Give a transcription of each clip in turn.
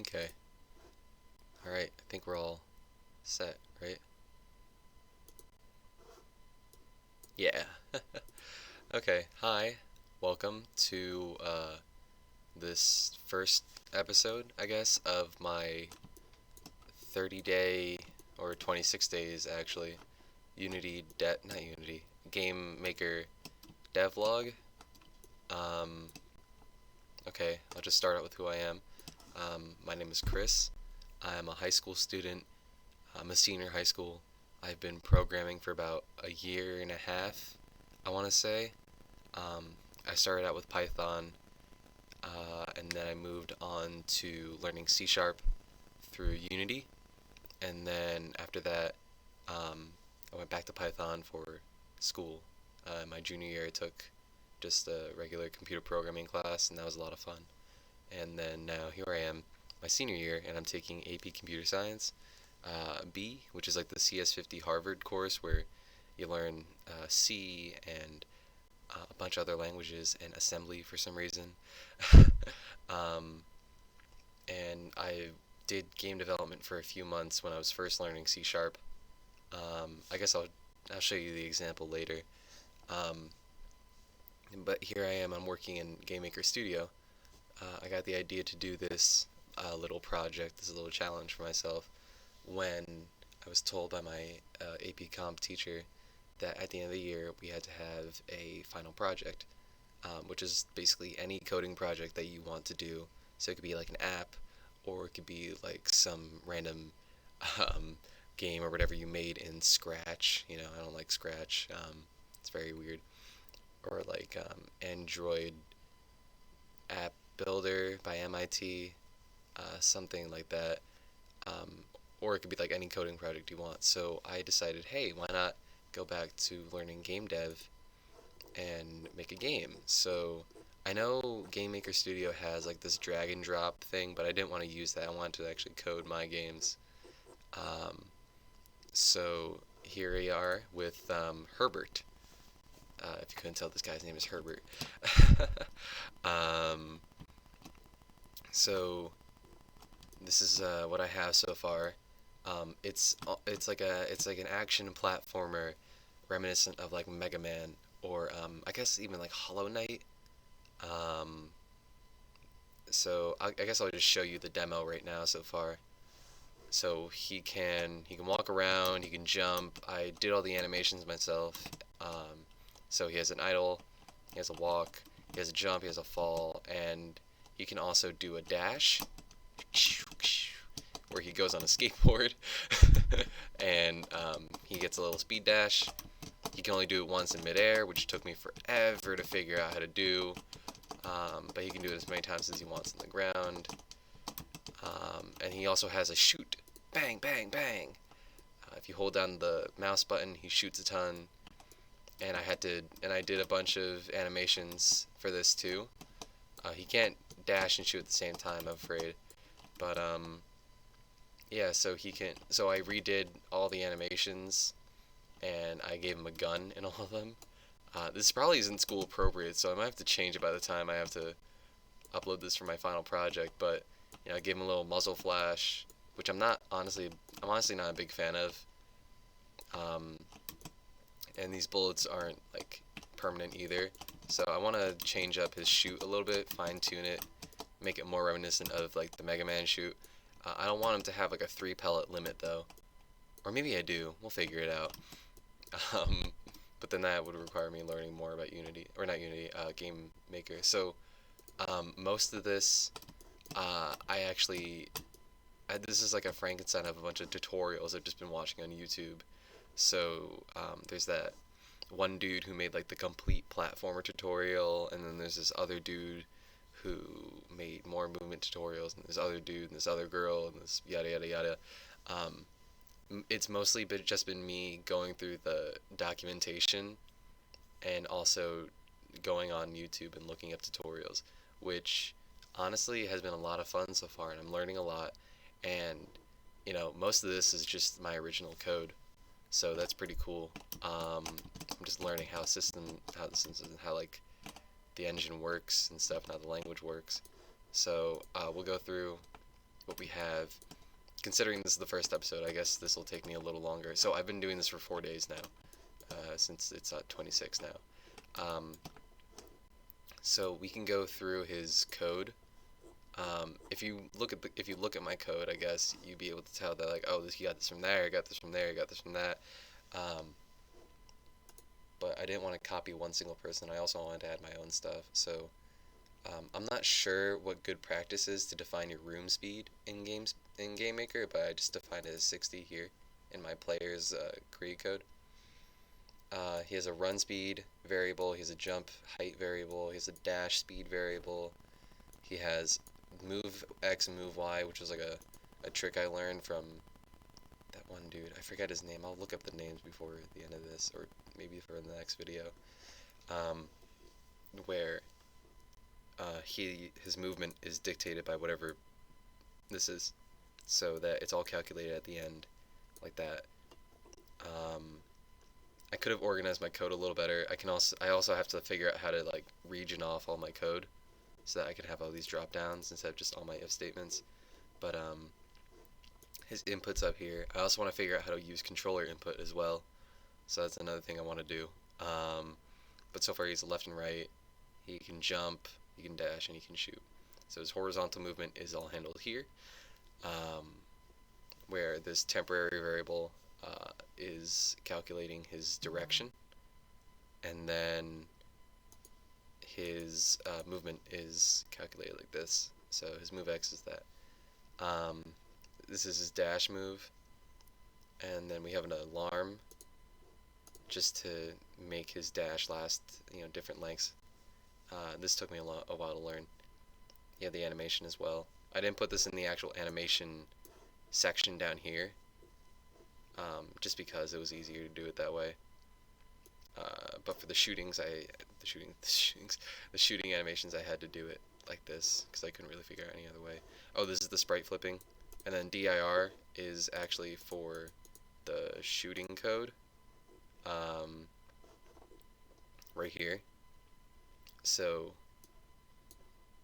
Okay. Alright, I think we're all set, right? Yeah. Okay, hi. Welcome to this first episode, I guess, of my 30-day or 26 days actually not Unity, Game Maker devlog. Um, okay, I'll just start out with who I am. My name is Chris. I'm a high school student. I'm a senior high school. I've been programming for about a year and a half, I want to say. Um, I started out with Python, and then I moved on to learning C Sharp through Unity, and then after that, I went back to Python for school. My junior year, I took just a regular computer programming class, and that was a lot of fun. And then now here I am, my senior year, and I'm taking AP Computer Science B, which is like the CS50 Harvard course where you learn C and a bunch of other languages and assembly for some reason. um, and I did game development for a few months when I was first learning C Sharp. I guess I'll show you the example later. Um, but here I am. I'm working in Game Maker Studio. I got the idea to do this little project, this little challenge for myself, when I was told by my AP Comp teacher that at the end of the year we had to have a final project, which is basically any coding project that you want to do. So it could be like an app, or it could be like some random um, game or whatever you made in Scratch. You know, I don't like Scratch. It's very weird. Or like Android app builder by MIT, something like that. Um, or it could be like any coding project you want. So I decided, hey, why not go back to learning game dev and make a game? So I know Game Maker Studio has like this drag and drop thing, but I didn't want to use that. I wanted to actually code my games. Um, so here we are with Herbert. If you couldn't tell, this guy's name is Herbert. um, so this is what I have so far. It's like an action platformer reminiscent of like Mega Man or I guess even like Hollow Knight. Um, I guess I'll just show you the demo right now so far. So he can walk around, he can jump. I did all the animations myself. So he has an idle, he has a walk, he has a jump, he has a fall, and he can also do a dash where he goes on a skateboard and he gets a little speed dash. He can only do it once in midair, which took me forever to figure out how to do. But he can do it as many times as he wants on the ground. And he also has a shoot. Bang, bang, bang. If you hold down the mouse button, he shoots a ton. And I did a bunch of animations for this too. He can't dash and shoot at the same time, I'm afraid. But yeah, so I redid all the animations, and I gave him a gun in all of them. This probably isn't school appropriate, so I might have to change it by the time I have to upload this for my final project. But I gave him a little muzzle flash, which I'm honestly not a big fan of. Um, and these bullets aren't like permanent either. So I want to change up his shoot a little bit, fine tune it, make it more reminiscent of like the Mega Man shoot. I don't want him to have like a 3 pellet limit though, or maybe I do. We'll figure it out. Um, but then that would require me learning more about Unity, or not Unity, Game Maker. So most of this, this is like a Frankenstein of a bunch of tutorials I've just been watching on YouTube. So there's that one dude who made like the complete platformer tutorial, and then there's this other dude who made more movement tutorials, and this other dude, and this other girl, and this yada yada yada. Um, it's mostly just been me going through the documentation and also going on YouTube and looking up tutorials, which honestly has been a lot of fun so far, and I'm learning a lot. And most of this is just my original code, so that's pretty cool. I'm just learning how the system, how like the engine works and stuff, and how the language works. So we'll go through what we have. Considering this is the first episode, I guess this will take me a little longer. So I've been doing this for 4 days now, since it's 26 now. So we can go through his code. If you look at my code, I guess you'd be able to tell that, like, oh, he got this from there, he got this from there, he got this from that. But I didn't want to copy one single person. I also wanted to add my own stuff. So I'm not sure what good practice is to define your room speed in Game Maker, but I just defined it as 60 here in my player's create code. He has a run speed variable, he has a jump height variable, he has a dash speed variable, he has move X and move Y, which was like a trick I learned from that one dude. I forget his name. I'll look up the names before the end of this, or maybe for the next video. Where his movement is dictated by whatever this is, so that it's all calculated at the end, like that. I could have organized my code a little better. I also have to figure out how to like region off all my code, so that I can have all these drop downs instead of just all my if statements. But his input's up here. I also want to figure out how to use controller input as well, so that's another thing I want to do. But so far he's left and right. He can jump, he can dash, and he can shoot. So his horizontal movement is all handled here, where this temporary variable is calculating his direction, and then his movement is calculated like this. So his move X is that. This is his dash move, and then we have an alarm just to make his dash last, different lengths. This took me a while to learn. Yeah, the animation as well. I didn't put this in the actual animation section down here, just because it was easier to do it that way. But for the shooting animations, I had to do it like this because I couldn't really figure out any other way. Oh, this is the sprite flipping, and then dir is actually for the shooting code, right here. So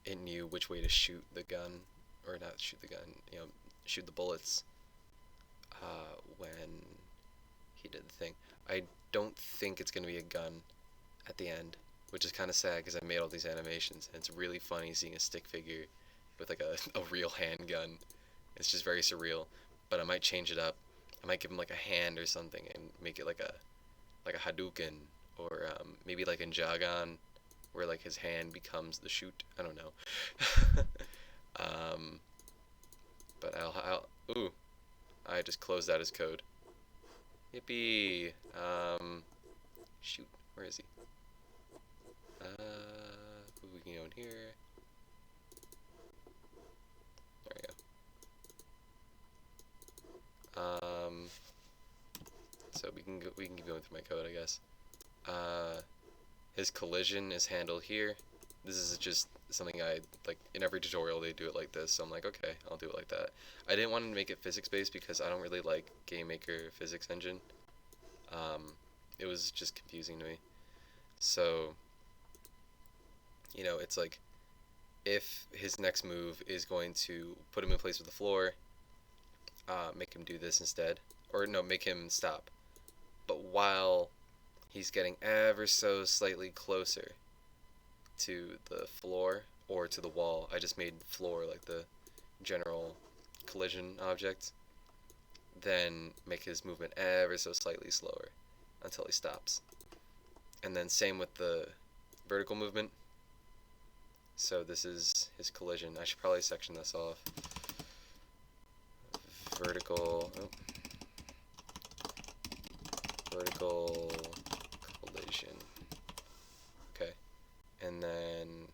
it knew which way to shoot the gun, or not shoot the gun, shoot the bullets when he did the thing. I don't think it's going to be a gun at the end, which is kind of sad because I made all these animations, and it's really funny seeing a stick figure with like a real handgun. It's just very surreal, but I might change it up. I might give him like a hand or something and make it like a Hadouken, or maybe like in Jagan, where like his hand becomes the shoot. I don't know. But ooh, I just closed out his code. Yippee! Shoot, where is he? We can go in here. There we go. So we can keep going through my code, I guess. His collision is handled here. This is just something I like in every tutorial. They do it like this, so I'm like, okay, I'll do it like that. I didn't want to make it physics based because I don't really like Game Maker physics engine. It was just confusing to me. So, it's like if his next move is going to put him in place with the floor, make him do this instead, or no, make him stop. But while he's getting ever so slightly closer to the floor or to the wall, I just made floor like the general collision object, then make his movement ever so slightly slower until he stops. And then same with the vertical movement. So this is his collision. I should probably section this off. Vertical collision. Okay. And then,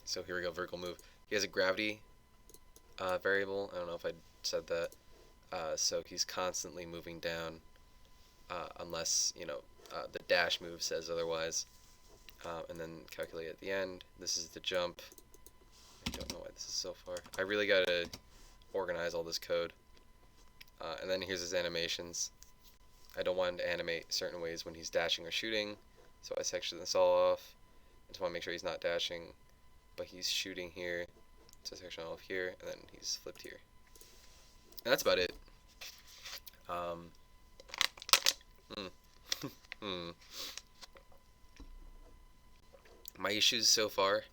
so here we go, vertical move. He has a gravity variable. I don't know if I said that. So he's constantly moving down, unless, the dash move says otherwise. And then calculate at the end. This is the jump. I don't know why this is so far. I really gotta organize all this code. And then here's his animations. I don't want him to animate certain ways when he's dashing or shooting, so I section this all off. I just want to make sure he's not dashing, but he's shooting here. So section all of here, and then he's flipped here. And that's about it. Um, hmm. Hmm. My issues so far,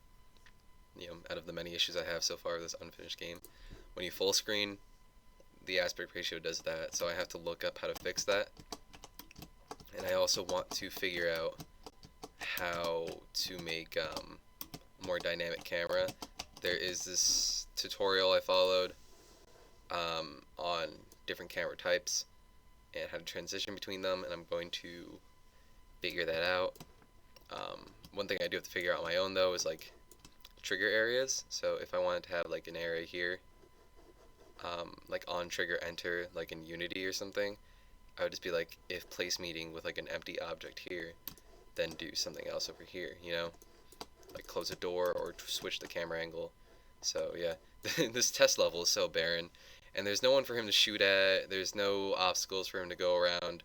out of the many issues I have so far with this unfinished game, when you full screen, the aspect ratio does that, so I have to look up how to fix that. And I also want to figure out how to make a more dynamic camera. There is this tutorial I followed on different camera types and how to transition between them, and I'm going to figure that out. One thing I do have to figure out on my own though is like trigger areas. So if I wanted to have like an area here, like on trigger enter, like in Unity or something, I would just be like, if place meeting with like an empty object here, then do something else over here, like close a door or switch the camera angle. So yeah, this test level is so barren, and there's no one for him to shoot at, there's no obstacles for him to go around,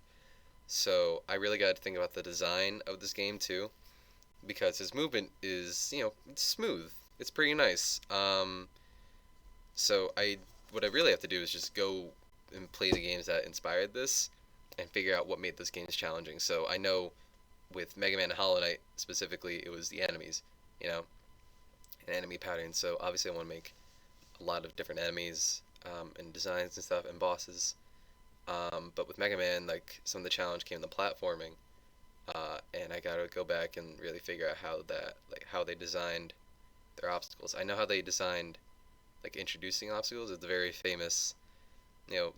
so I really got to think about the design of this game too, because his movement is, it's smooth, it's pretty nice. So what I really have to do is just go and play the games that inspired this and figure out what made those games challenging. So I know with Mega Man and Hollow Knight specifically, it was the enemies, and enemy patterns. So obviously I want to make a lot of different enemies and designs and stuff and bosses. But with Mega Man, like some of the challenge came in the platforming, and I gotta go back and really figure out how they designed their obstacles. I know how they designed like introducing obstacles. It's very famous.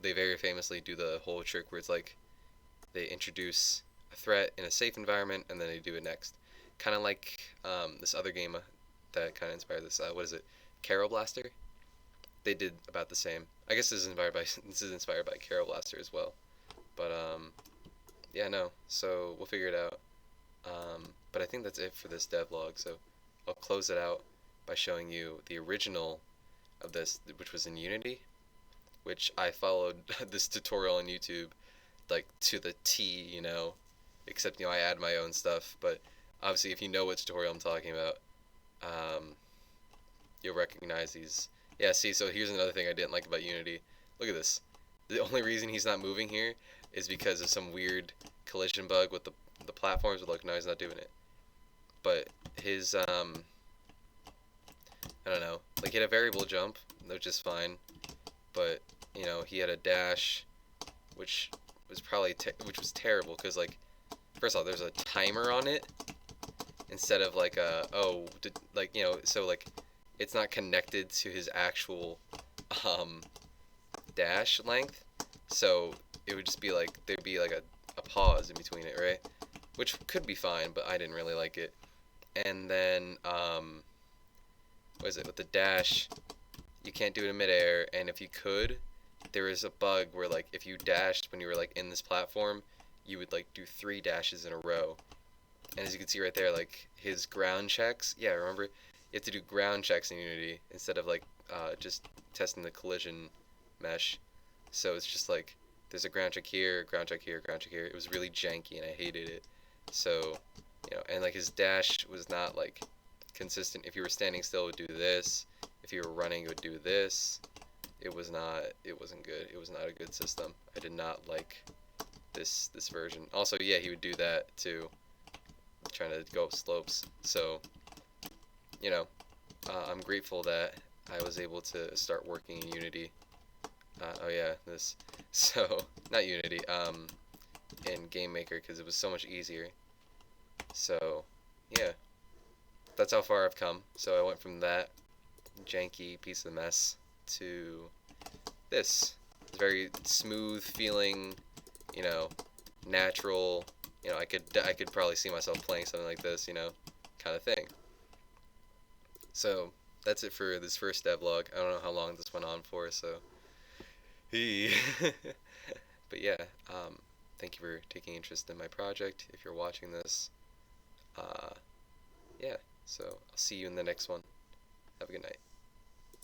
They very famously do the whole trick where it's like they introduce a threat in a safe environment and then they do it next. Kind of like this other game that kind of inspired this. What is it? Carol Blaster. They did about the same. I guess this is inspired by Carol Blaster as well. But yeah, no. So we'll figure it out. But I think that's it for this devlog. So I'll close it out by showing you the original of this, which was in Unity, which I followed this tutorial on YouTube like to the T, except I add my own stuff. But obviously, if you know what tutorial I'm talking about, you'll recognize these. Yeah, see, so here's another thing I didn't like about Unity. Look at this. The only reason he's not moving here is because of some weird collision bug with the platforms. But look, now he's not doing it. But his I don't know, like he had a variable jump, which is fine, but he had a dash, which was terrible, because like first of all, there's a timer on it instead of like so like it's not connected to his actual dash length, so it would just be like there'd be like a pause in between it, right? Which could be fine, but I didn't really like it. And then what is it with the dash? You can't do it in midair, and if you could, there is a bug where like if you dashed when you were like in this platform, you would like do 3 dashes in a row. And as you can see right there, like his ground checks, yeah, remember, you have to do ground checks in Unity instead of like just testing the collision mesh. So it's just like there's a ground check here, ground check here, ground check here. It was really janky and I hated it. So and like his dash was not like consistent. If you were standing still, it would do this. If you were running, it would do this. It wasn't good. It was not a good system. I did not like this version. Also, yeah, he would do that too, trying to go up slopes. So I'm grateful that I was able to start working in Unity. Oh yeah, this. So not Unity. In Game Maker, because it was so much easier. So yeah, that's how far I've come. So I went from that janky piece of mess to this very smooth feeling, natural. I could probably see myself playing something like this, kind of thing. So that's it for this first devlog. I don't know how long this went on for, so but yeah, thank you for taking interest in my project. If you're watching this, yeah, so I'll see you in the next one. Have a good night.